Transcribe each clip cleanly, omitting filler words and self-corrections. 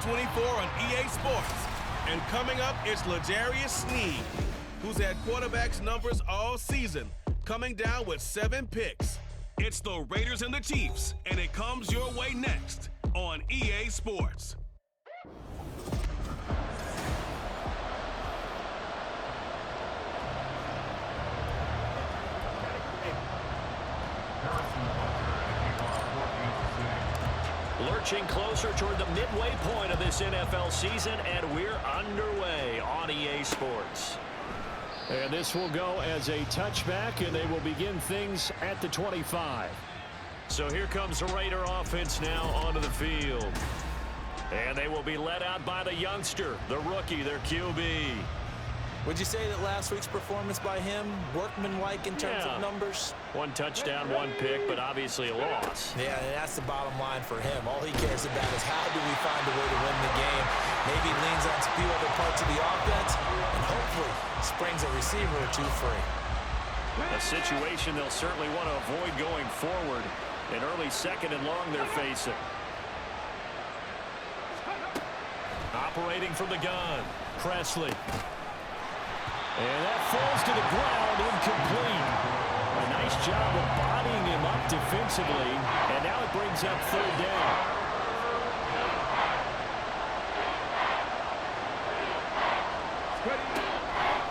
24 on EA Sports. And coming up, it's L'Jarius Sneed, who's had quarterbacks numbers all season, coming down with 7 picks. It's the Raiders and the Chiefs, and it comes your way next on EA Sports. Lurching closer toward the midway point of this NFL season, and we're underway on EA Sports. And this will go as a touchback, and they will begin things at the 25. So here comes the Raider offense now onto the field. And they will be led out by the youngster, the rookie, their QB. Would you say that last week's performance by him, workmanlike in terms of numbers? 1 touchdown, 1 pick, but obviously a loss. Yeah, and that's the bottom line for him. All he cares about is how do we find a way to win the game. Maybe leans on a few other parts of the offense, and hopefully springs a receiver or two free. A situation they'll certainly want to avoid going forward. An early 2nd and long they're facing. Operating from the gun, Presley. And that falls to the ground, incomplete. A nice job of bodying him up defensively, and now it brings up 3rd down.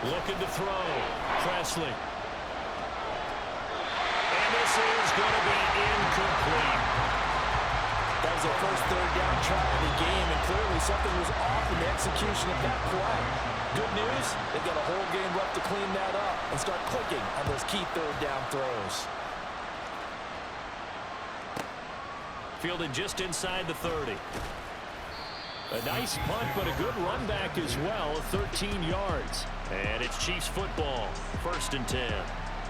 Looking to throw, Presley. And this is going to be incomplete. That was their first 3rd down try of the game, and clearly something was off in the execution of that play. Good news, they've got a whole game left to clean that up and start clicking on those key 3rd down throws. Fielded just inside the 30. A nice punt, but a good run back as well, 13 yards. And it's Chiefs football, 1st and 10.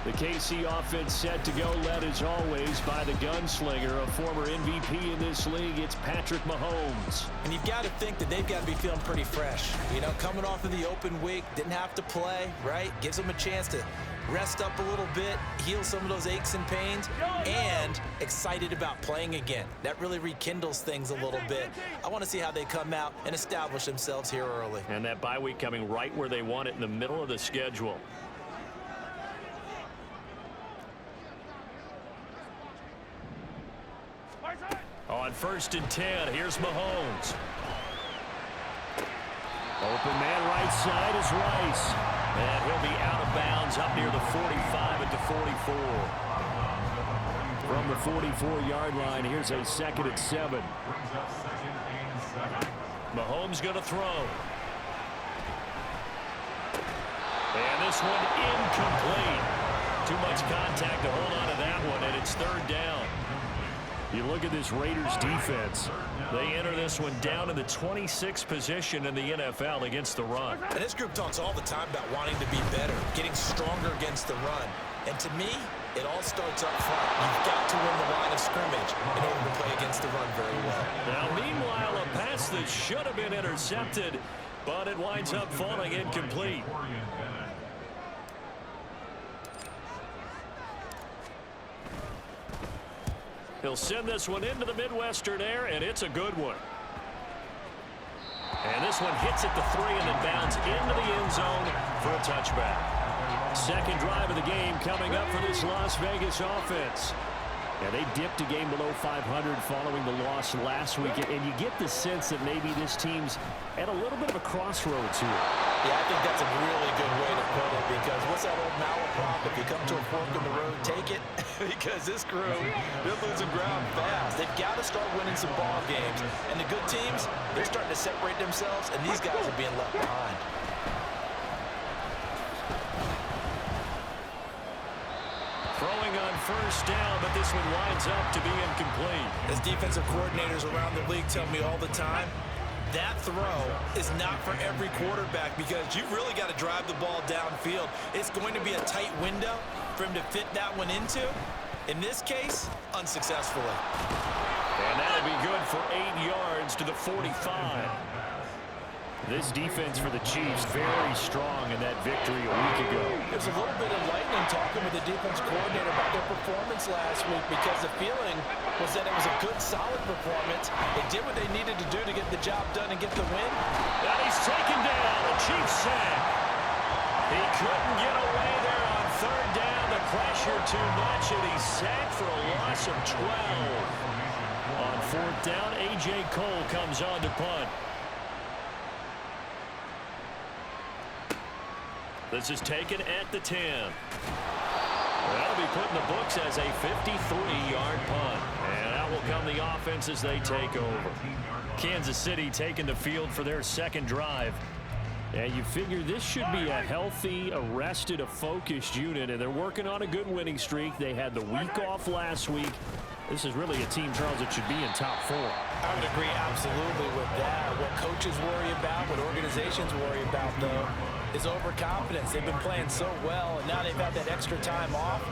The KC offense set to go, led as always by the gunslinger, a former MVP in this league. It's Patrick Mahomes. And you've got to think that they've got to be feeling pretty fresh. You know, coming off of the open week, didn't have to play, right? Gives them a chance to rest up a little bit, heal some of those aches and pains, and excited about playing again. That really rekindles things a little bit. I want to see how they come out and establish themselves here early. And that bye week coming right where they want it, in the middle of the schedule. On 1st and 10, here's Mahomes. Open man right side is Rice. And he'll be out of bounds up near the 45 at the 44. From the 44-yard line, here's a 2nd and 7. Mahomes going to throw. And this one incomplete. Too much contact to hold on to that one, and it's 3rd down. You look at this Raiders defense. They enter this one down in the 26th position in the NFL against the run. And this group talks all the time about wanting to be better, getting stronger against the run. And to me, it all starts up front. You've got to win the line of scrimmage in order to play against the run very well. Now, meanwhile, a pass that should have been intercepted, but it winds up falling incomplete. He'll send this one into the Midwestern air, and it's a good one. And this one hits at the 3 and then bounds into the end zone for a touchback. 2nd drive of the game coming up for this Las Vegas offense. Yeah, they dipped a game below 500 following the loss last week, and you get the sense that maybe this team's at a little bit of a crossroads here. Yeah, I think that's a really good way to put it, because what's that old malaprop? If you come to a fork in the road, take it. Because this crew, they're losing ground fast. They've got to start winning some ball games. And the good teams, they're starting to separate themselves, and these guys are being left behind. Throwing on 1st down, but this one winds up to be incomplete. As defensive coordinators around the league tell me all the time, that throw is not for every quarterback, because you've really got to drive the ball downfield. It's going to be a tight window for him to fit that one into. In this case, unsuccessfully. And that'll be good for 8 yards to the 45. This defense for the Chiefs very strong in that victory a week ago. There's a little bit of lightning talking with the defense coordinator about their performance last week because the feeling was that it was a good, solid performance. They did what they needed to do to get the job done and get the win. And he's taken down. The Chiefs sack. He couldn't get away there on third down. The pressure too much, and he's sacked for a loss of 12. On fourth down, A.J. Cole comes on to punt. This is taken at the 10. That'll be put in the books as a 53-yard punt. And out will come the offense as they take over. Kansas City taking the field for their second drive. And you figure this should be a healthy, a focused unit. And they're working on a good winning streak. They had the week off last week. This is really a team, Charles, that should be in top 4. I would agree absolutely with that. What coaches worry about, what organizations worry about, though, is overconfidence. They've been playing so well, and now they've had that extra time off.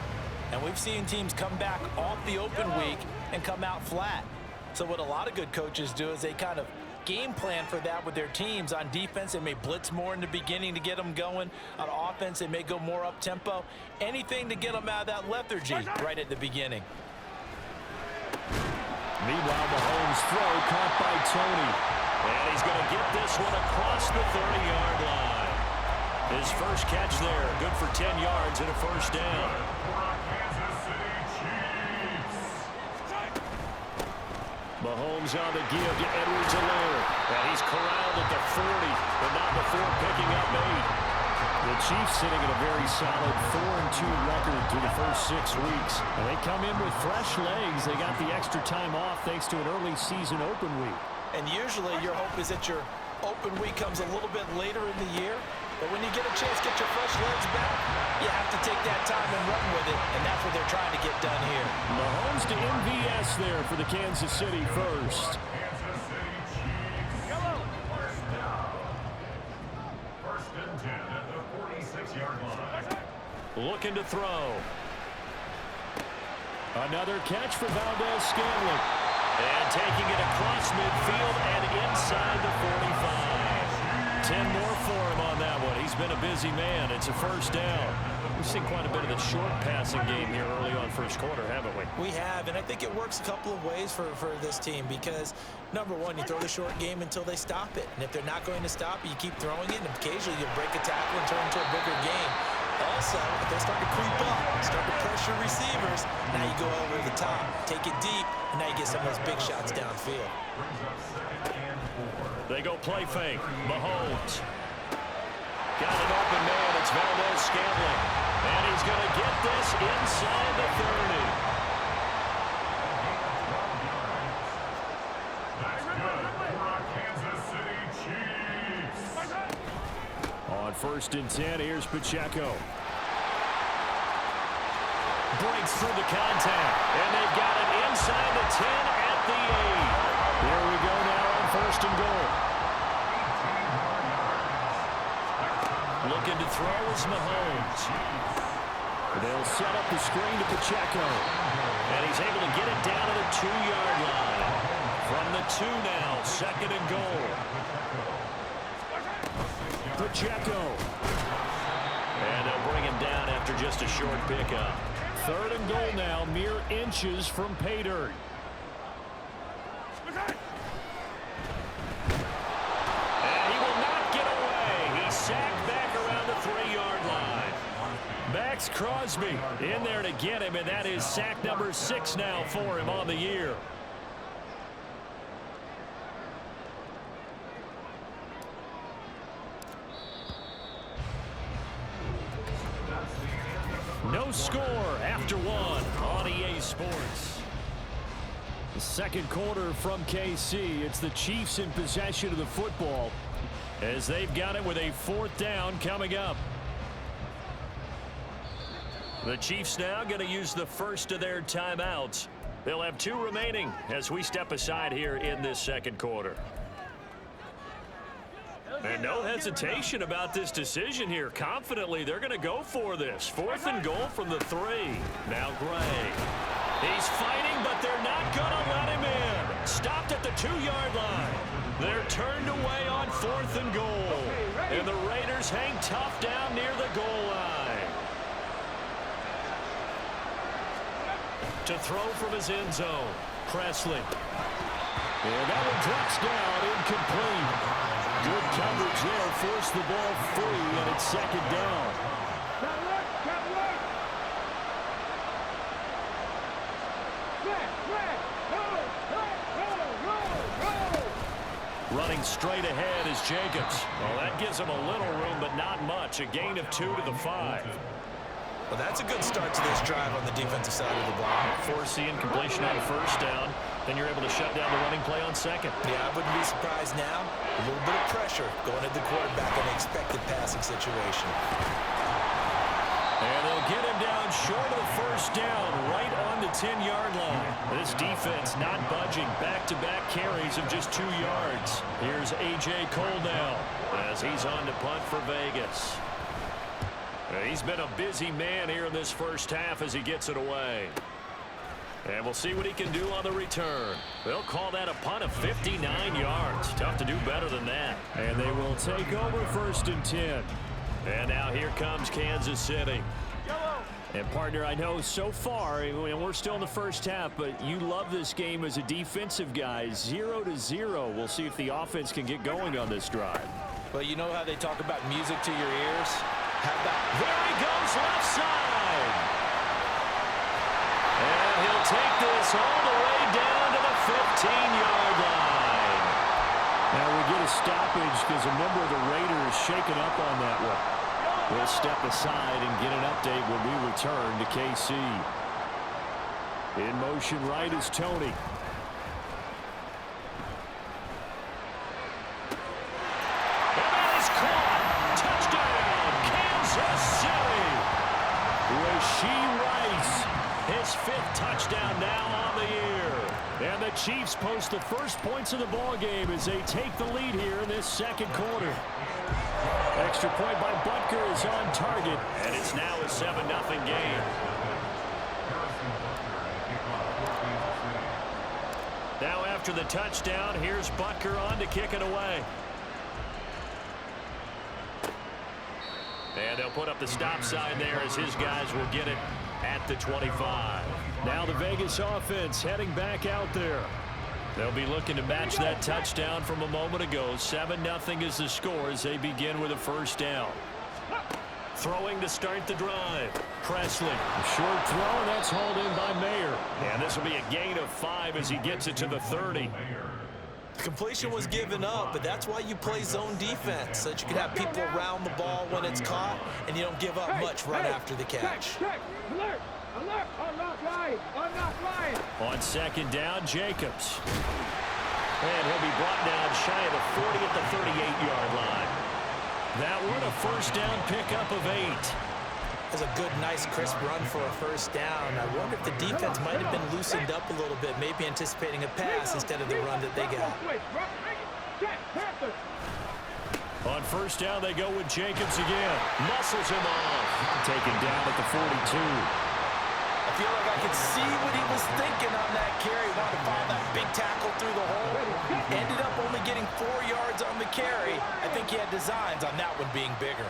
And we've seen teams come back off the open week and come out flat. So what a lot of good coaches do is they kind of game plan for that with their teams. On defense, they may blitz more in the beginning to get them going. On offense, they may go more up-tempo. Anything to get them out of that lethargy right at the beginning. Meanwhile, Mahomes' throw caught by Tony. And he's going to get this one across the 30-yard line. His first catch there, good for 10 yards and a first down. Mahomes on the give to Edwards-Helaire. And he's corralled at the 40, but not before picking up 8. The Chiefs sitting at a very solid 4-2 record through the first 6 weeks. And they come in with fresh legs. They got the extra time off thanks to an early season open week. And usually your hope is that your open week comes a little bit later in the year. But when you get a chance to get your fresh legs back, you have to take that time and run with it. And that's what they're trying to get done here. Mahomes to MVS there for the Kansas City first. Looking to throw. Another catch for Valdez-Scantling. And taking it across midfield and inside the 45. 10 more for him on that one. He's been a busy man. It's a first down. We've seen quite a bit of the short passing game here early on first quarter, haven't we? We have, and I think it works a couple of ways for this team because, number one, you throw the short game until they stop it. And if they're not going to stop it, you keep throwing it, and occasionally you'll break a tackle and turn into a bigger game. Also, if they start to creep up, start to pressure receivers, now you go over the top, take it deep, and now you get some of those big shots downfield. They go play fake. Mahomes. Got an open man. It's Valdez-Scantling. And he's going to get this inside the 30. On first and 10, here's Pacheco. Breaks through the contact. And they've got it inside the 10 at the 8. Here we go now on first and goal. Looking to throw is Mahomes. They'll set up the screen to Pacheco. And he's able to get it down to the 2-yard line. From the 2 now, second and goal. Pacheco. And they'll bring him down after just a short pickup. Third and goal now, mere inches from pay dirt. And he will not get away. He's sacked back around the 3-yard line. Max Crosby in there to get him, and that is sack number 6 now for him on the year. No score after 1 on EA Sports. The second quarter from KC. It's the Chiefs in possession of the football as they've got it with a 4th down coming up. The Chiefs now going to use the first of their timeouts. They'll have 2 remaining as we step aside here in this second quarter. And no hesitation about this decision here. Confidently, they're going to go for this. 4th and goal from the 3. Now Gray. He's fighting, but they're not going to let him in. Stopped at the 2-yard line. They're turned away on 4th and goal. And the Raiders hang tough down near the goal line. To throw from his end zone, Presley. And that one drops down, incomplete. Good coverage there, forced the ball free, and it's 2nd down. Running straight ahead is Jacobs. Well, that gives him a little room, but not much. A gain of 2 to the 5. Well, that's a good start to this drive on the defensive side of the ball. Force the incompletion on 1st down. Then you're able to shut down the running play on 2nd. Yeah, I wouldn't be surprised now. A little bit of pressure going at the quarterback in an expected passing situation. And they'll get him down short of the 1st down, right on the 10-yard line. This defense not budging. Back-to-back carries of just 2 yards. Here's A.J. Cole now as he's on to punt for Vegas. He's been a busy man here in this 1st half as he gets it away. And we'll see what he can do on the return. They'll call that a punt of 59 yards. Tough to do better than that. And they will take over 1st and 10. And now here comes Kansas City. And, partner, I know so far, and we're still in the 1st half, but you love this game as a defensive guy. 0-0. We'll see if the offense can get going on this drive. Well, you know how they talk about music to your ears? How about... There he goes, left side. And he'll take this all the way down to the 15-yard line. Now we get a stoppage because a member of the Raiders shaken up on that one. We'll step aside and get an update when we return to KC. In motion right is Tony. And that is caught. Touchdown, Kansas City. Rashee Rice, his 5th touchdown now on the year. And the Chiefs post the first points of the ball game as they take the lead here in this 2nd quarter. Extra point by Butker is on target, and it's now a 7-0 game. Now after the touchdown, here's Butker on to kick it away. And they'll put up the stop sign there as his guys will get it at the 25. Now the Vegas offense heading back out there. They'll be looking to match that touchdown from a moment ago. 7-0 is the score as they begin with a 1st down. Throwing to start the drive. Presley. A short throw, and that's hauled in by Mayer. And this will be a gain of 5 as he gets it to the 30. The completion was given up, but that's why you play zone defense, so that you can have people around the ball when it's caught, and you don't give up much right after the catch. Alert! Alert! I'm not lying! I'm not lying! On 2nd down, Jacobs. And he'll be brought down shy of the 40 at the 38-yard line. That one a 1st down pickup of 8. That's a good, nice, crisp run for a 1st down. I wonder if the defense might have been loosened up a little bit, maybe anticipating a pass instead of the run that they got. On 1st down, they go with Jacobs again. Muscles him off. Taken down at the 42. I feel like I could see what he was thinking on that carry. Wanted to file that big tackle through the hole. Ended up only getting 4 yards on the carry. I think he had designs on that one being bigger.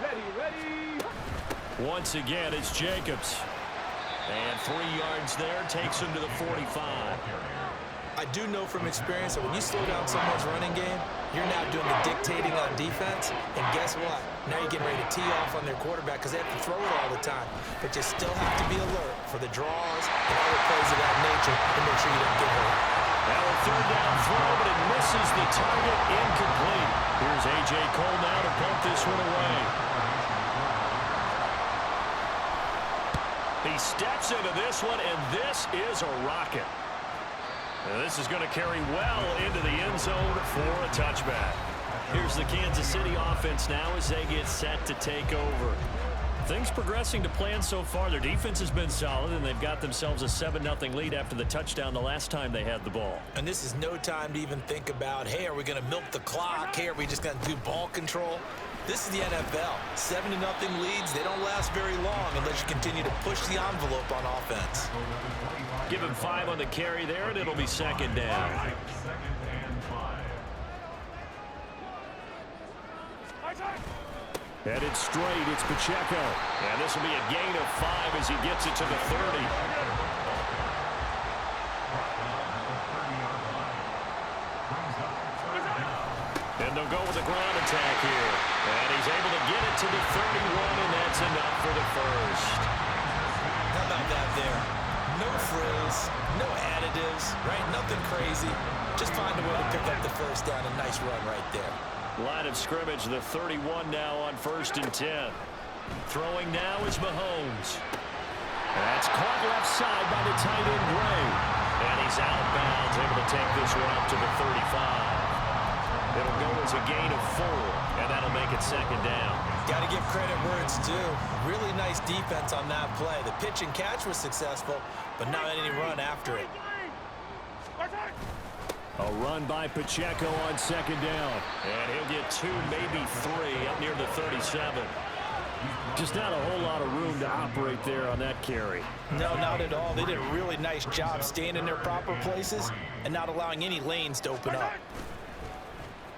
Ready! Once again, it's Jacobs. And 3 yards there takes him to the 45. I do know from experience that when you slow down someone's running game, you're now doing the dictating on defense. And guess what? Now you're getting ready to tee off on their quarterback because they have to throw it all the time. But you still have to be alert for the draws and other plays of that nature to make sure you don't get hurt. Now a 3rd down throw, but it misses the target, incomplete. Here's A.J. Cole now to punt this one away. He steps into this one, and this is a rocket. And this is going to carry well into the end zone for a touchback. Here's the Kansas City offense now as they get set to take over. Things progressing to plan so far. Their defense has been solid, and they've got themselves a 7-0 lead after the touchdown the last time they had the ball. And this is no time to even think about, hey, are we going to milk the clock? Hey, are we just going to do ball control? This is the NFL. 7-0 leads, they don't last very long unless you continue to push the envelope on offense. Give him 5 on the carry there, and it'll be 2nd down. Headed straight, it's Pacheco. And this will be a gain of 5 as he gets it to the 30. And they'll go with a ground attack here. And he's able to get it to the 31, and that's enough for the first. How about that there? No frills, no additives, right? Nothing crazy. Just find a way to pick up the first down. A nice run right there. Line of scrimmage, the 31 now on 1st and 10. Throwing now is Mahomes. That's caught left side by the tight end, Gray. And he's out of bounds, able to take this one up to the 35. It'll go as a gain of 4, and that'll make it 2nd down. Got to give credit where it's due. Really nice defense on that play. The pitch and catch was successful, but not any run after it. A run by Pacheco on 2nd down. And he'll get 2, maybe 3 up near the 37. Just not a whole lot of room to operate there on that carry. No, not at all. They did a really nice job staying in their proper places and not allowing any lanes to open up.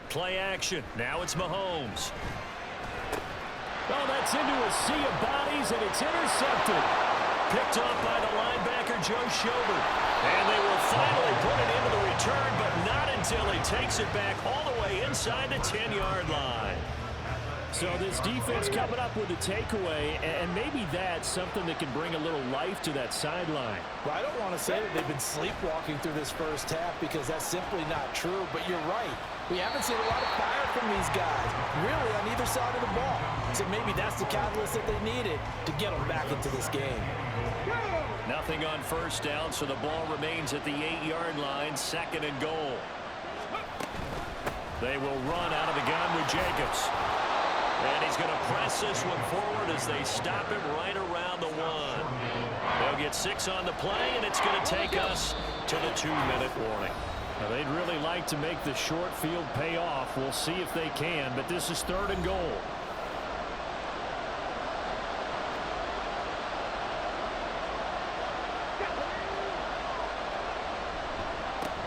Play action. Now it's Mahomes. Oh, that's into a sea of bodies, and it's intercepted. Picked up by the linebacker, Joe Schobert. And they will finally put it into the return, but not until he takes it back all the way inside the 10-yard line. So this defense coming up with a takeaway, and maybe that's something that can bring a little life to that sideline. Well, I don't want to say that they've been sleepwalking through this first half because that's simply not true, but you're right. We haven't seen a lot of fire from these guys, really, on either side of the ball. So maybe that's the catalyst that they needed to get them back into this game. Nothing on 1st down, so the ball remains at the 8-yard line, 2nd and goal. They will run out of the gun with Jacobs. And he's going to press this one forward as they stop him right around the 1. They'll get 6 on the play, and it's going to take us to the 2-minute warning. Now, they'd really like to make the short field pay off. We'll see if they can, but this is 3rd and goal.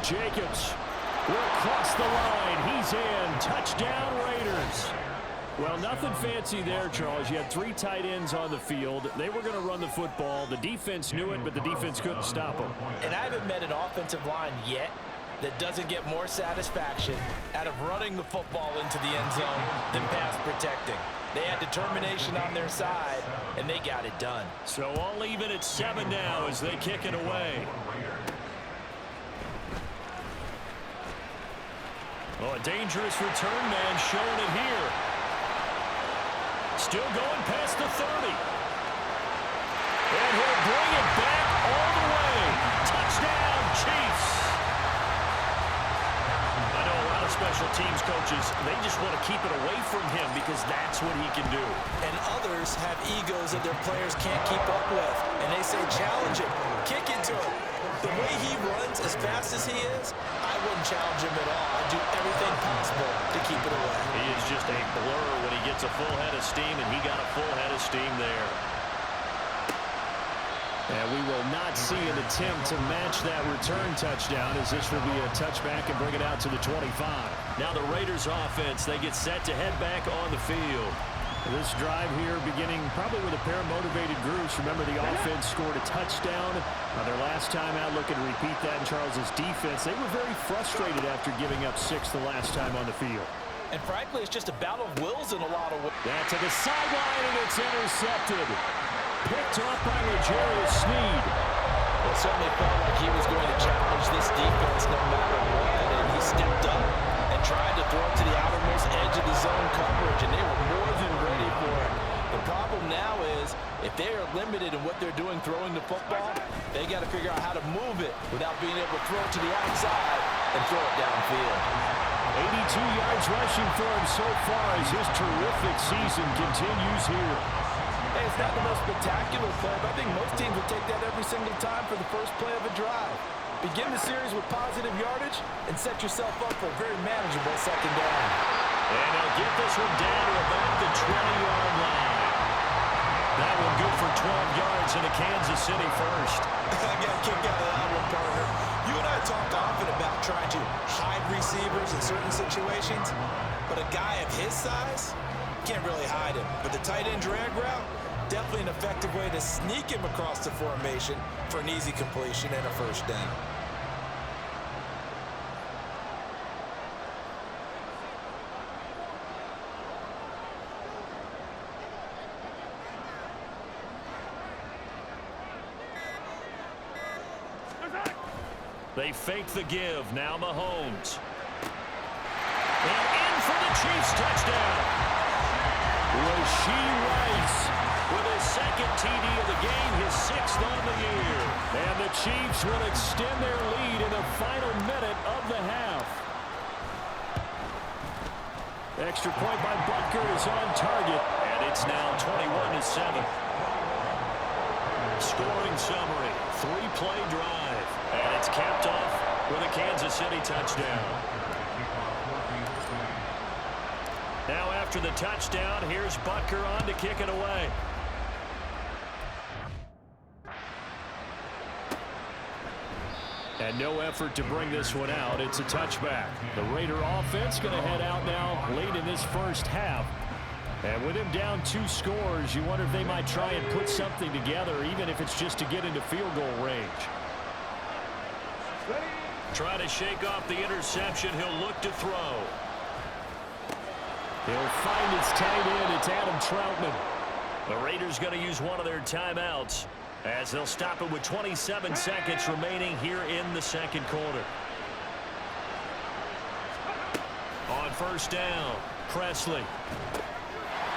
Jacobs, we're across the line. He's in. Touchdown, Raiders. Well, nothing fancy there, Charles. You had 3 tight ends on the field. They were going to run the football. The defense knew it, but the defense couldn't stop them. And I haven't met an offensive line yet that doesn't get more satisfaction out of running the football into the end zone than pass protecting. They had determination on their side, and they got it done. So all even at 7 now as they kick it away. Oh, a dangerous return man showing it here. Still going past the 30. And he'll bring it back all the way. Touchdown, Chiefs. I know a lot of special teams coaches, they just want to keep it away from him because that's what he can do. And others have egos that their players can't keep up with. And they say, challenge him, kick it to him. The way he runs as fast as he is, I wouldn't challenge him at all. I'd do everything possible to keep it away. He is just a blur when he gets a full head of steam, and he got a full head of steam there. And we will not see an attempt to match that return touchdown, as this will be a touchback and bring it out to the 25. Now the Raiders offense, they get set to head back on the field. This drive here beginning probably with a pair of motivated groups. Remember, the offense scored a touchdown their last time out. Looking to repeat that in Charles's defense. They were very frustrated after giving up 6 the last time on the field. And frankly, it's just a battle of wills in a lot of ways. That to the sideline, and it's intercepted. Picked up by L'Jarius Sneed. It certainly felt like he was going to challenge this defense no matter what, and he stepped up and tried to throw it to the outermost edge of the zone coverage, and they were more than ready for it. The problem now is, if they are limited in what they're doing throwing the football, they got to figure out how to move it without being able to throw it to the outside and throw it downfield. 82 yards rushing for him so far as his terrific season continues here. Hey, it's not the most spectacular play, but I think most teams will take that every single time for the first play of a drive. Begin the series with positive yardage and set yourself up for a very manageable 2nd down. And they'll get this one down to about the 20-yard line. That one good for 12 yards into Kansas City first. I got a kick out of that one, partner. You and I talked often about trying to hide receivers in certain situations. but a guy of his size, can't really hide him. But the tight end drag route, definitely an effective way to sneak him across the formation for an easy completion and a first down. They fake the give. Now Mahomes. And in for the Chiefs touchdown. Rashee Rice with his second TD of the game, his 6th on the year. And the Chiefs will extend their lead in the final minute of the half. Extra point by Butker is on target, and it's now 21-7. Scoring summary, 3-play drive, and it's capped off with a Kansas City touchdown. Now after the touchdown, here's Butker on to kick it away. And no effort to bring this one out. It's a touchback. The Raider offense going to head out now late in this first half. And with him down 2 scores, you wonder if they might try and put something together, even if it's just to get into field goal range. Try to shake off the interception. He'll look to throw. He'll find his tight end. It's Adam Troutman. The Raiders going to use one of their timeouts as they'll stop it with 27 seconds remaining here in the second quarter. On first down, Presley.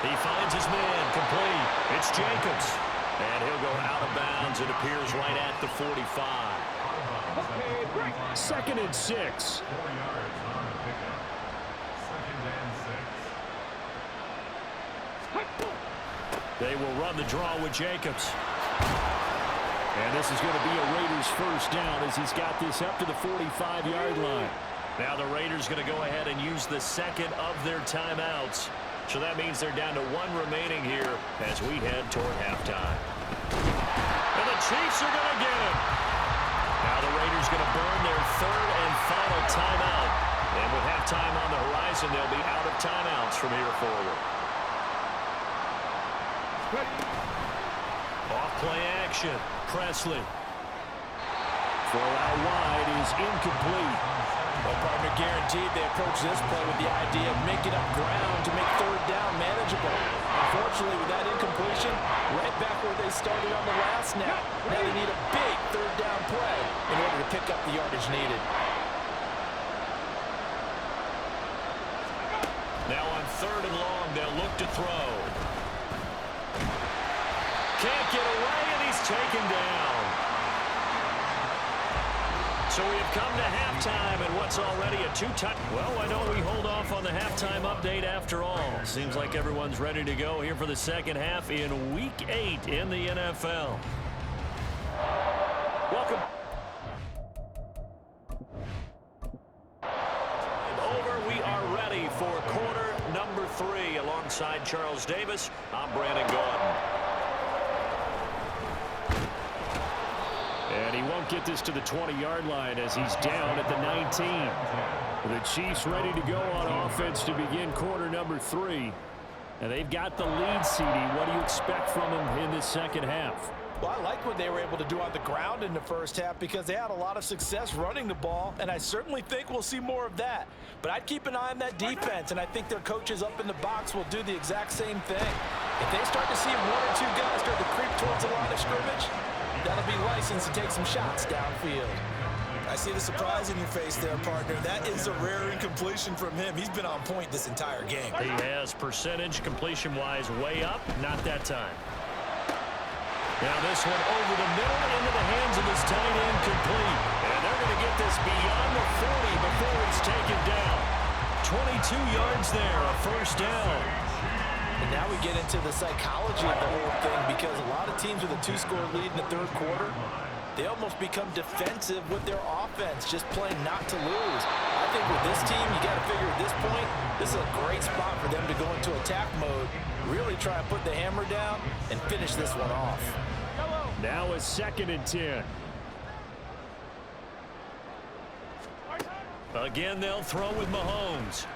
He finds his man, complete. It's Jacobs. And he'll go out of bounds. It appears right at the 45. 2nd and 6. They will run the draw with Jacobs. And this is going to be a Raiders first down as he's got this up to the 45-yard line. Now the Raiders going to go ahead and use the second of their timeouts. So that means they're down to 1 remaining here as we head toward halftime. And the Chiefs are going to get him. Now the Raiders going to burn their 3rd and final timeout. And with halftime on the horizon, they'll be out of timeouts from here forward. Off play action. Presley. Throw out wide is incomplete. Well, partner, guaranteed they approach this play with the idea of making up ground to make 3rd down manageable. Unfortunately, with that incompletion, right back where they started on the last snap. Now they need a big 3rd down play in order to pick up the yardage needed. Now on 3rd and long, they'll look to throw. Can't get away, and he's taken down. So we have come to halftime, and what's already a 2-touch. Well, why don't we hold off on the halftime update after all? Seems like everyone's ready to go here for the second half in Week 8 in the NFL. Welcome. Over, we are ready for quarter number 3. Alongside Charles Davis, I'm Brandon Gordon. And he won't get this to the 20-yard line as he's down at the 19. The Chiefs ready to go on offense to begin quarter number 3. And they've got the lead, CD. What do you expect from them in this second half? Well, I like what they were able to do on the ground in the first half because they had a lot of success running the ball, and I certainly think we'll see more of that. But I'd keep an eye on that defense, and I think their coaches up in the box will do the exact same thing. If they start to see 1 or 2 guys start to creep towards the line of scrimmage, that'll be license to take some shots downfield. I see the surprise in your face there, partner. That is a rare incompletion from him. He's been on point this entire game. He has percentage completion-wise way up. Not that time. Now this one over the middle into the hands of his tight end, complete. And they're going to get this beyond the 40 before it's taken down. 22 yards there, a first down. And now we get into the psychology of the whole thing because a lot of teams with a 2-score lead in the 3rd quarter, they almost become defensive with their offense, just playing not to lose. I think with this team, you got to figure at this point, this is a great spot for them to go into attack mode, really try and put the hammer down and finish this one off. Now a 2nd and 10. Again, they'll throw with Mahomes.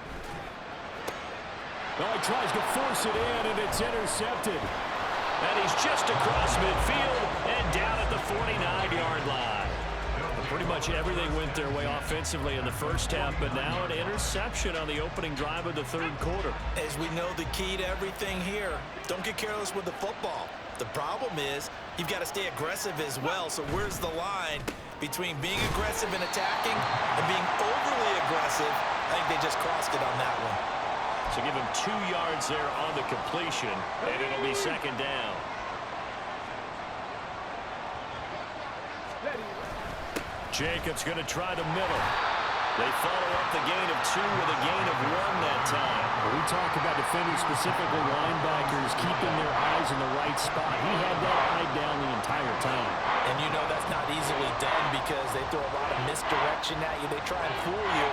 Oh, he tries to force it in, and it's intercepted. And he's just across midfield and down at the 49-yard line. Pretty much everything went their way offensively in the first half, but now an interception on the opening drive of the third quarter. As we know, the key to everything here, don't get careless with the football. The problem is you've got to stay aggressive as well. So where's the line between being aggressive and attacking and being overly aggressive? I think they just crossed it on that one. So give him 2 yards there on the completion, and it'll be second down. Jacobs going to try the middle. They follow up the gain of 2 with a gain of 1 that time. We talk about defenders, specifically linebackers, keeping their eyes in the right spot. He had that eye down the entire time. And you know that's not easily done because they throw a lot of misdirection at you. They try and fool you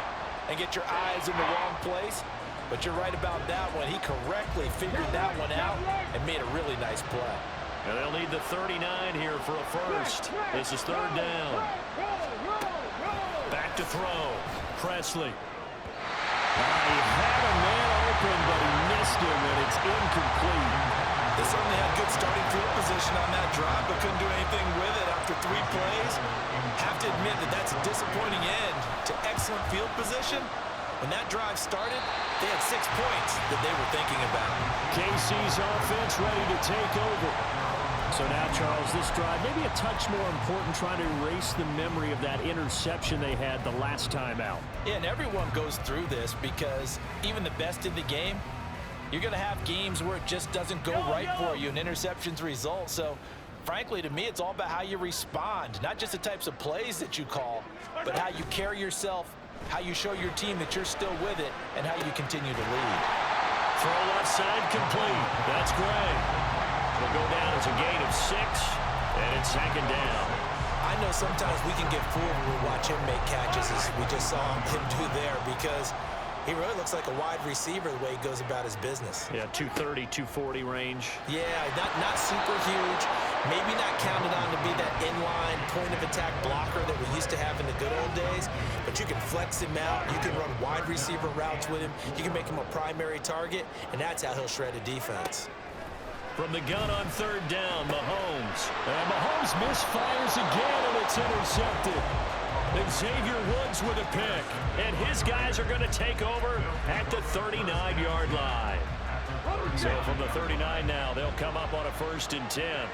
and get your eyes in the wrong place. But you're right about that one. He correctly figured that one out and made a really nice play. And they'll need the 39 here for a first. This is third down. Back to throw. Presley. He had a man open, but he missed him, and it's incomplete. They certainly had good starting field position on that drive, but couldn't do anything with it after 3 plays. Have to admit that that's a disappointing end to excellent field position. When that drive started, they had 6 points that they were thinking about. KC's offense ready to take over. So now, Charles, this drive maybe a touch more important, trying to erase the memory of that interception they had the last time out. Yeah, and everyone goes through this because even the best in the game, you're going to have games where it just doesn't go right for you and interceptions result. So, frankly, to me, it's all about how you respond, not just the types of plays that you call, but how you carry yourself, how you show your team that you're still with it, and how you continue to lead. Throw left side complete. That's Gray. It'll go down as a gain of 6, and it's second down. I know sometimes we can get fooled when we watch him make catches, as we just saw him do there, because he really looks like a wide receiver the way he goes about his business. Yeah, 230, 240 range. Yeah, not super huge. Maybe not counted on to be that inline point-of-attack blocker that we used to have in the good old days, but you can flex him out. You can run wide receiver routes with him. You can make him a primary target, and that's how he'll shred a defense. From the gun on third down, Mahomes. And Mahomes misfires again, and it's intercepted. Xavier Woods with a pick. And his guys are going to take over at the 39-yard line. So from the 39 now, they'll come up on a 1st and 10.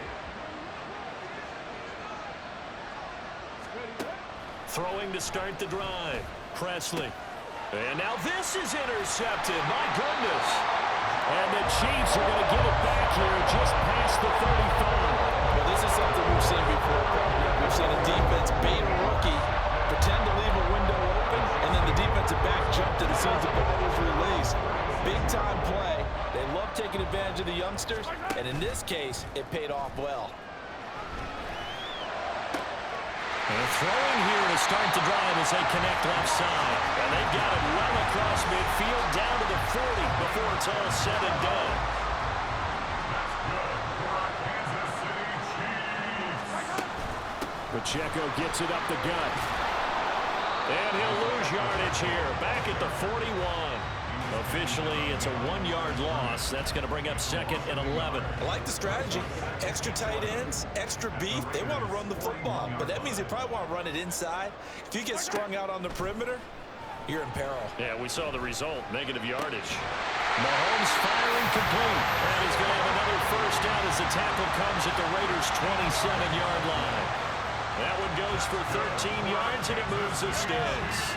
Throwing to start the drive. Presley. And now this is intercepted. My goodness. And the Chiefs are going to get it back here just past the 35. Well, this is something we've seen before. We've seen a defense bait a rookie, pretend to leave a window open, and then the defensive back jumped it as soon as the ball was released. Big-time play. They love taking advantage of the youngsters, and in this case, it paid off well. And throwing here to start the drive as they connect left side. And they've got it well across midfield down to the 40 before it's all said and done. Pacheco gets it up the gut. And he'll lose yardage here. Back at the 41. Officially, it's a 1-yard loss. That's going to bring up 2nd and 11. I like the strategy. Extra tight ends, extra beef. They want to run the football, but that means they probably want to run it inside. If you get strung out on the perimeter, you're in peril. Yeah, we saw the result, negative yardage. Mahomes firing complete. And he's going to have another first down as the tackle comes at the Raiders' 27-yard line. That one goes for 13 yards, and it moves the sticks.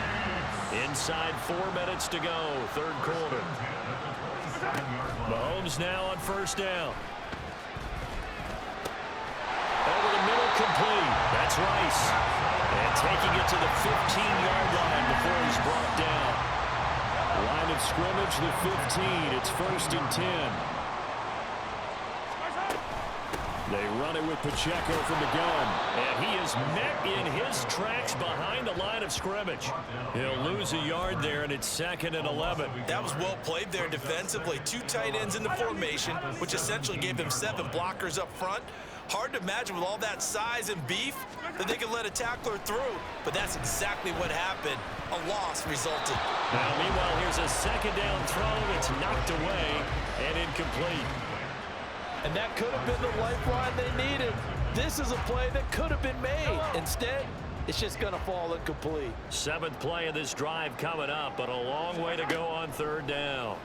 Inside 4 minutes to go, third quarter. Mahomes now on first down. Over the middle, complete. That's Rice. And taking it to the 15-yard line before he's brought down. Line of scrimmage, the 15. It's 1st and 10. They run it with Pacheco from the gun. And he is met in his tracks behind the line of scrimmage. He'll lose a yard there, and it's 2nd and 11. That was well played there defensively. 2 tight ends in the formation, which essentially gave them 7 blockers up front. Hard to imagine with all that size and beef that they can let a tackler through, but that's exactly what happened. A loss resulted. Now, meanwhile, here's a second down throw. It's knocked away and incomplete. And that could have been the lifeline they needed. This is a play that could have been made. Instead, it's just going to fall incomplete. 7th play of this drive coming up, but a long way to go on 3rd down.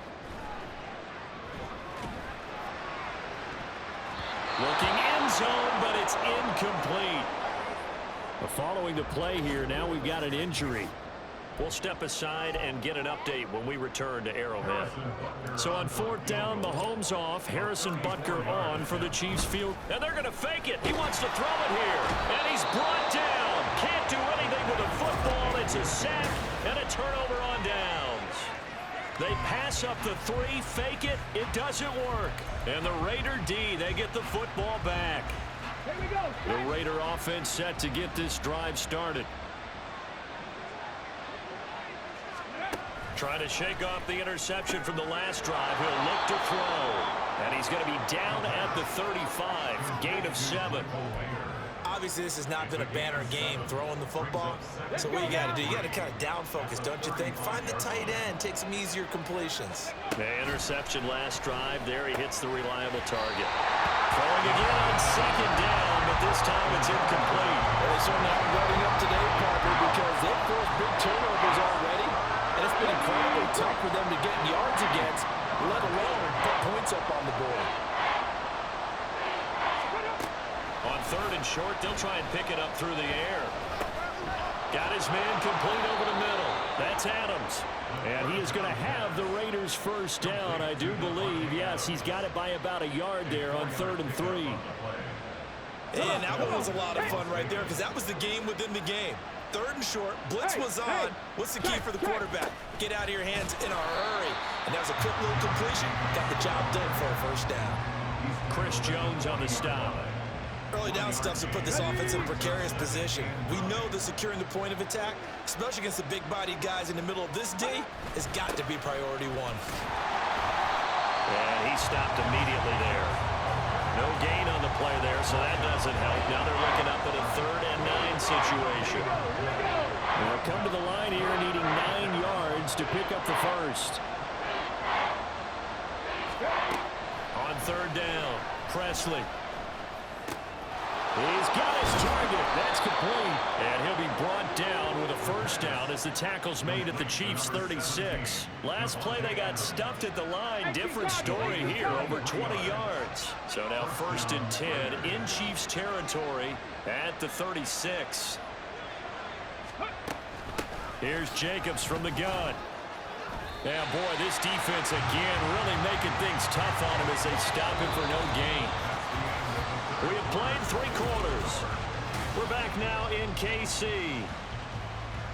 Looking end zone, but it's incomplete. Following the play here, now we've got an injury. We'll step aside and get an update when we return to Arrowhead. So on 4th down, Mahomes off, Harrison Butker on for the Chiefs field. And they're going to fake it. He wants to throw it here. And he's brought down. Can't do anything with a football. It's a sack and a turnover on downs. They pass up the 3, fake it. It doesn't work. And the Raider D, they get the football back. Here we go. The Raider offense set to get this drive started. Trying to shake off the interception from the last drive. He'll look to throw. And he's going to be down at the 35. Gain of 7. Obviously, this has not been a banner game throwing the football. So what you got to do, you got to kind of down focus, don't you think? Find the tight end, take some easier completions. The interception last drive. There he hits the reliable target. Throwing again on 2nd down, but this time it's incomplete. Well, they certainly aren't loading up today, Parker, because they've forced big turnovers already. And it's been incredibly tough for them to get yards against, let alone put points up on the board. On 3rd and short, they'll try and pick it up through the air. Got his man complete over the middle. That's Adams. And he is going to have the Raiders' first down, I do believe. Yes, he's got it by about a yard there on 3rd and 3. And that one was a lot of fun right there because that was the game within the game. 3rd and short, blitz was on. What's the key for the quarterback? Get out of your hands in a hurry. And that was a quick little completion. Got the job done for a first down. Chris Jones on the stop. Early down stuff to put this offense in a precarious position. We know that securing the point of attack, especially against the big-bodied guys in the middle of this D, has got to be priority 1. And he stopped immediately there. No gain on the play there, so that doesn't help. Now they're looking up at a 3rd and 9 situation. They'll come to the line here needing 9 yards to pick up the first. On 3rd down, Presley. He's got his target. That's complete. And he'll be brought down with a first down as the tackle's made at the Chiefs' 36. Last play, they got stuffed at the line. Different story here, over 20 yards. So now 1st and 10 in Chiefs territory at the 36. Here's Jacobs from the gun. Yeah, boy, this defense again really making things tough on him as they stop him for no gain. We have played 3 quarters. We're back now in KC.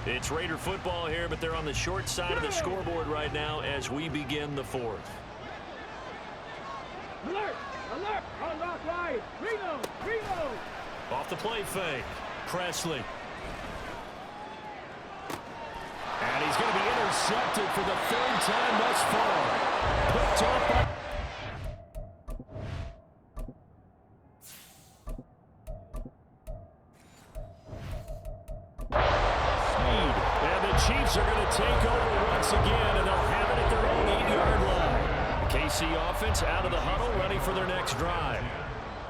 It's Raider football here, but they're on the short side of the scoreboard right now as we begin the 4th. Alert! Alert! On rock right! Reno! Reno! Off the play fake. Presley. And he's going to be intercepted for the 3rd time thus far. Picked off by... Chiefs are going to take over once again, and they'll have it at their own 8-yard line. The KC offense out of the huddle, ready for their next drive.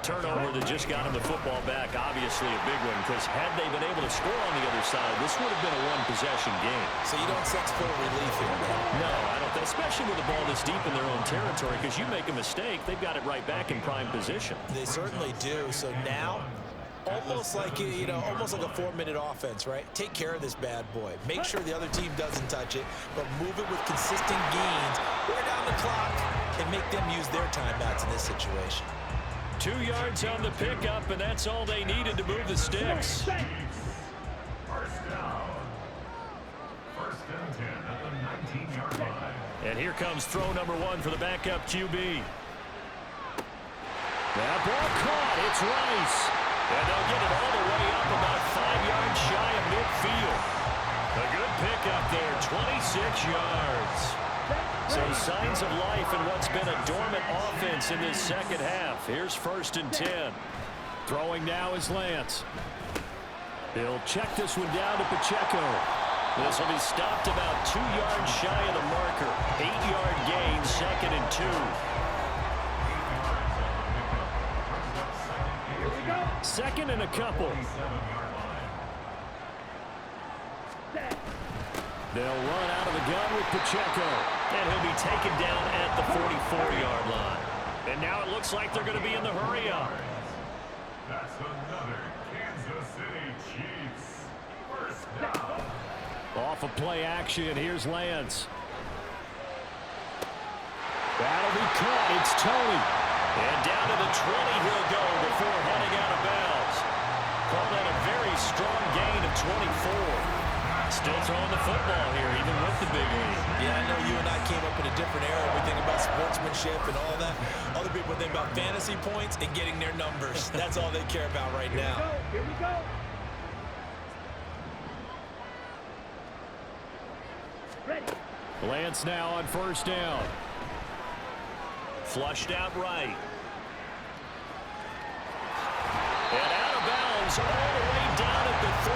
Turnover that just got them the football back, obviously a big one, because had they been able to score on the other side, this would have been a one-possession game. So you don't sense full relief here, man? No, I don't. Especially with the ball this deep in their own territory, because you make a mistake, they've got it right back in prime position. They certainly do. So now... almost like, almost like a 4-minute offense, right? Take care of this bad boy. Make sure the other team doesn't touch it, but move it with consistent gains. Wear down the clock and make them use their timeouts in this situation. 2 yards on the pickup, and that's all they needed to move the sticks. First down. 1st and 10 at the 19-yard line. And here comes throw number 1 for the backup QB. That ball caught. It's Rice. And they'll get it all the way up about 5 yards shy of midfield. A good pickup there, 26 yards. So signs of life in what's been a dormant offense in this second half. Here's 1st and 10. Throwing now is Lance. He'll check this one down to Pacheco. This will be stopped about 2 yards shy of the marker. 8-yard gain, 2nd and 2. Second and a couple. They'll run out of the gun with Pacheco. And he'll be taken down at the 44-yard line. And now it looks like they're going to be in the hurry-up. That's another Kansas City Chiefs first down. Off of play action, here's Lance. That'll be caught. It's Tony. And down to the 20 he'll go before heading out of bounds. Call that a very strong gain of 24. Still throwing the football here, even with the big lead. Yeah, I know you and I came up in a different era. We think about sportsmanship and all that. Other people think about fantasy points and getting their numbers. That's all they care about right now. Here we go. Ready. Lance now on first down. Flushed out right. And out of bounds all the way down at the 3.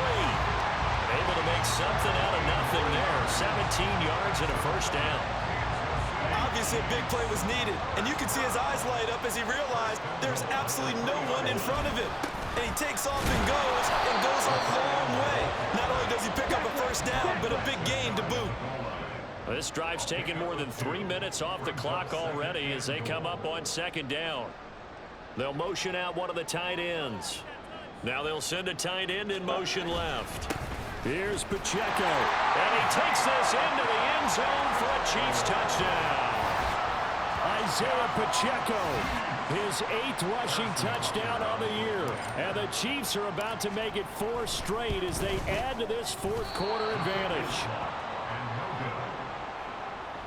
Able to make something out of nothing there. 17 yards and a first down. Obviously, a big play was needed, and you can see his eyes light up as he realized there's absolutely no one in front of him. And he takes off and goes a long way. Not only does he pick up a first down, but a big gain to boot. This drive's taken more than 3 minutes off the clock already as they come up on second down. They'll motion out one of the tight ends. Now they'll send a tight end in motion left. Here's Pacheco. And he takes this into the end zone for a Chiefs touchdown. Isaiah Pacheco, his 8th rushing touchdown on the year. And the Chiefs are about to make it 4 straight as they add to this fourth quarter advantage.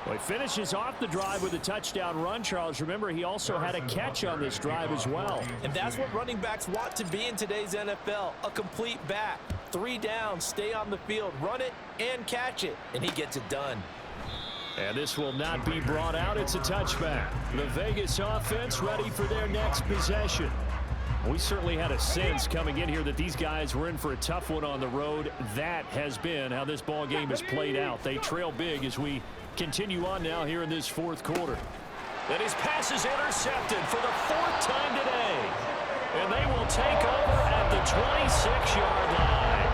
Well, he finishes off the drive with a touchdown run, Charles. Remember, he also had a catch on this drive as well. And that's what running backs want to be in today's NFL, a complete back. 3 down, stay on the field, run it, and catch it. And he gets it done. And this will not be brought out. It's a touchback. The Vegas offense ready for their next possession. We certainly had a sense coming in here that these guys were in for a tough one on the road. That has been how this ball game has played out. They trail big as we continue on now here in this fourth quarter. And his pass is intercepted for the 4th time today. And they will take over at the 26-yard line.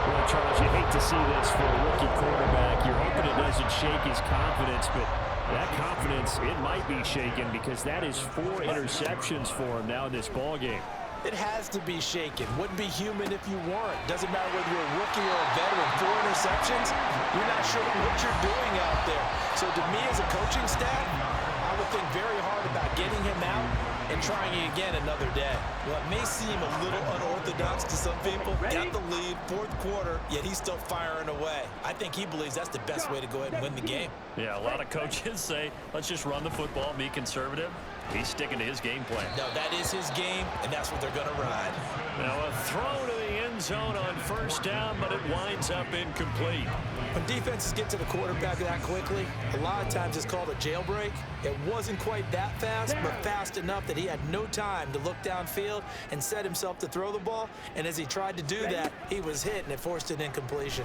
Well, Charles, you hate to see this for a rookie quarterback. You're hoping it doesn't shake his confidence, but that confidence, it might be shaken because that is 4 interceptions for him now in this ball game. It has to be shaken. Wouldn't be human if you weren't. Doesn't matter whether you're a rookie or a veteran. 4 interceptions, you're not sure what you're doing out there. So to me as a coaching staff, I would think very hard about getting him out and trying it again another day. Well, it may seem a little unorthodox to some people. Got the lead, 4th quarter, yet he's still firing away. I think he believes that's the best way to go ahead and win the game. Yeah, a lot of coaches say, let's just run the football, be conservative. He's sticking to his game plan. No, that is his game, and that's what they're going to ride. Now a throw to the end zone on first down, but it winds up incomplete. When defenses get to the quarterback that quickly, a lot of times it's called a jailbreak. It wasn't quite that fast, but fast enough that he had no time to look downfield and set himself to throw the ball. And as he tried to do that, he was hit, and it forced an incompletion.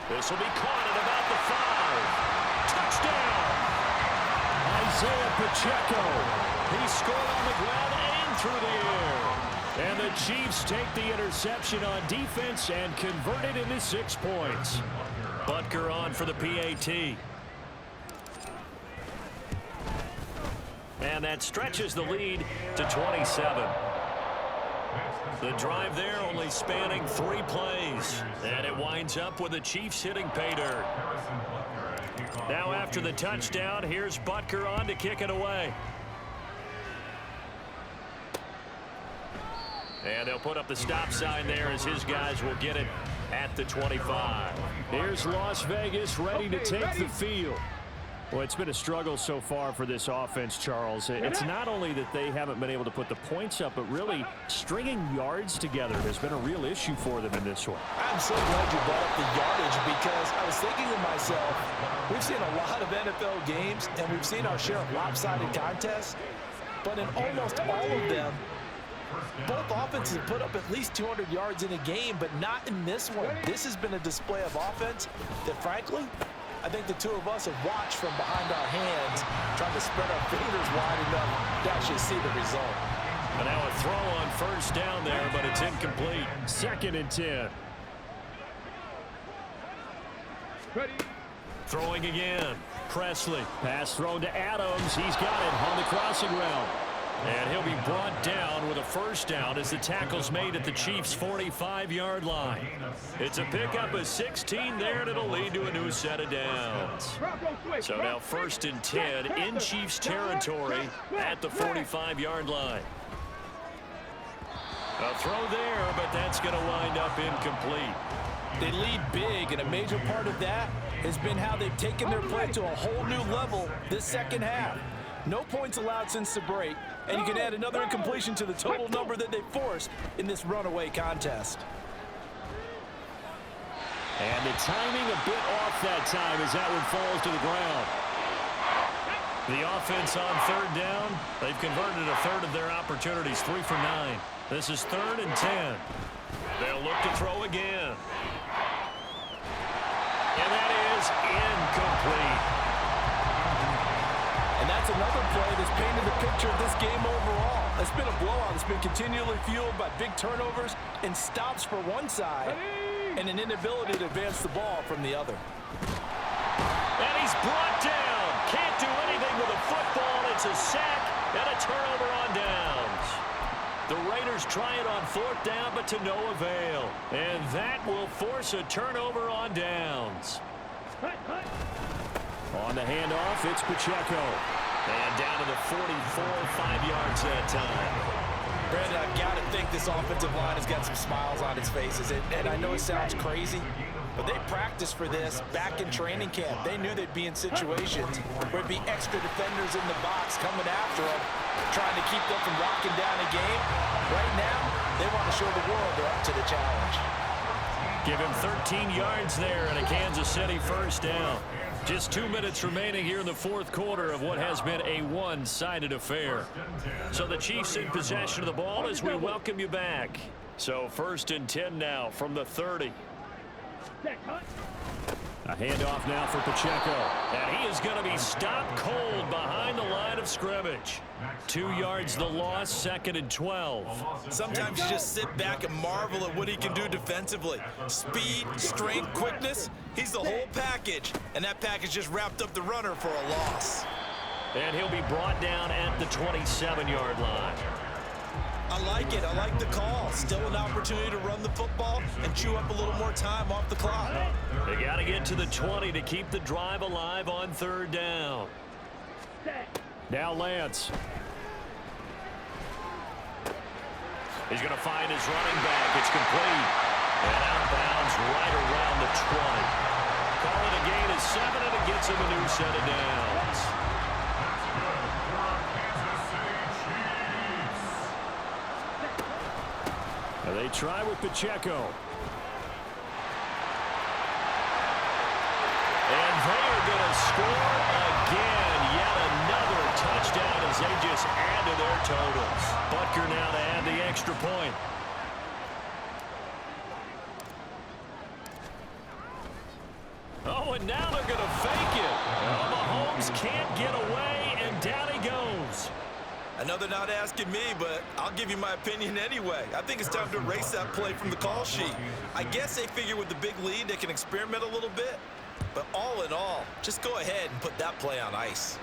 This will be caught at about the 5. Touchdown! Isaiah Pacheco. He scored on the ground and through the air. And the Chiefs take the interception on defense and convert it into 6 points. Butker on for the PAT. And that stretches the lead to 27. The drive there only spanning 3 plays. And it winds up with the Chiefs hitting pay dirt. Now after the touchdown, here's Butker on to kick it away. And they'll put up the stop sign there as his guys will get it at the 25. Here's Las Vegas ready to take the field. Well, it's been a struggle so far for this offense, Charles. It's not only that they haven't been able to put the points up, but really stringing yards together has been a real issue for them in this one. I'm so glad you brought up the yardage because I was thinking to myself, we've seen a lot of NFL games and we've seen our share of lopsided contests. but in almost all of them, both offenses put up at least 200 yards in a game, but not in this one. This has been a display of offense that, frankly, I think the two of us have watched from behind our hands, trying to spread our fingers wide enough to actually see the result. And now a throw on first down there, but it's incomplete. 2nd and 10. Ready. Throwing again. Presley. Pass thrown to Adams. He's got it on the crossing route. And he'll be brought down with a first down as the tackle's made at the Chiefs' 45-yard line. It's a pickup of 16 there, and it'll lead to a new set of downs. So now 1st and 10 in Chiefs territory at the 45-yard line. A throw there, but that's going to wind up incomplete. They lead big, and a major part of that has been how they've taken their play to a whole new level this second half. No points allowed since the break, and you can add another incompletion to the total number that they forced in this runaway contest. And the timing a bit off that time as that one falls to the ground. The offense on 3rd down, they've converted a third of their opportunities, 3 for 9. This is 3rd and 10. They'll look to throw again. And that is incomplete. And that's another play that's painted the picture of this game overall. It's been a blowout. It's been continually fueled by big turnovers and stops for one side and an inability to advance the ball from the other. And he's brought down. Can't do anything with a football. It's a sack and a turnover on downs. The Raiders try it on 4th down, but to no avail. And that will force a turnover on downs. On the handoff, it's Pacheco. And down to the 44, 5 yards that time. Brandon, I've got to think this offensive line has got some smiles on its faces. And I know it sounds crazy, but they practiced for this back in training camp. They knew they'd be in situations where it'd be extra defenders in the box coming after them, trying to keep them from locking down a game. Right now, they want to show the world they're up to the challenge. Give him 13 yards there and a Kansas City first down. Just 2 minutes remaining here in the 4th quarter of what has been a one-sided affair. So the Chiefs in possession of the ball as we welcome you back. So 1st and 10 now from the 30. A handoff now for Pacheco. And he is going to be stopped cold behind the line of scrimmage. 2 yards the loss, 2nd and 12. Sometimes you just sit back and marvel at what he can do defensively. Speed, strength, quickness, he's the whole package. And that package just wrapped up the runner for a loss. And he'll be brought down at the 27-yard line. I like it. I like the call. Still an opportunity to run the football and chew up a little more time off the clock. They got to get to the 20 to keep the drive alive on 3rd down. Now Lance. He's going to find his running back. It's complete. And out of bounds right around the 20. Call it a gain of 7, and it gets him a new set of downs. Now they try with Pacheco. And they are going to score again. Yet another touchdown as they just add to their totals. Butker now to add the extra point. Oh, and now they're going to fake it. Oh, Mahomes can't get away, and down he goes. I know they're not asking me, but I'll give you my opinion anyway. I think it's time to erase that play from the call sheet. I guess they figure with the big lead they can experiment a little bit. But all in all, just go ahead and put that play on ice.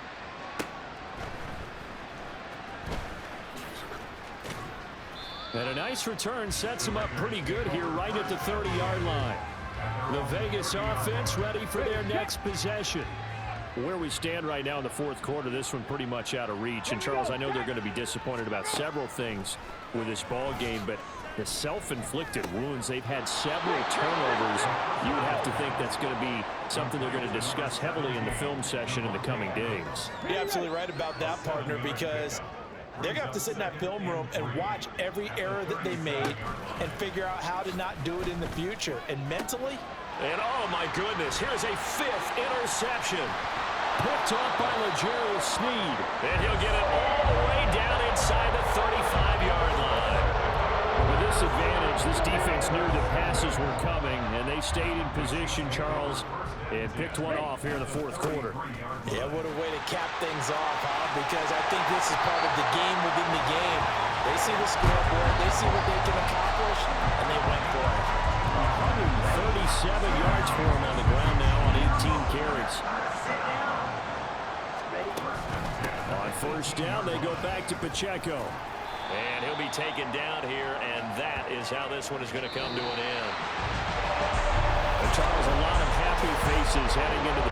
And a nice return sets them up pretty good here right at the 30-yard line. The Vegas offense ready for their next possession. Where we stand right now in the 4th quarter, this one pretty much out of reach. And, Charles, I know they're going to be disappointed about several things with this ball game, but the self-inflicted wounds, they've had several turnovers. You would have to think that's going to be something they're going to discuss heavily in the film session in the coming days. You're absolutely right about that, partner, because they're going to have to sit in that film room and watch every error that they made and figure out how to not do it in the future. And mentally, and oh my goodness, here's a 5th interception. picked off by L'Jarius Sneed. And he'll get it all the way down inside the 35-yard line. With this advantage, this defense knew that passes were coming, and they stayed in position, Charles, and picked one off here in the fourth quarter. Yeah, what a way to cap things off, huh? Because I think this is part of the game within the game. They see the scoreboard, they see what they can accomplish, and they went for it. 137 yards for him on the ground now on 18 carries. On first down, they go back to Pacheco. And he'll be taken down here, and that is how this one is going to come to an end. Charles, a lot of happy faces heading into the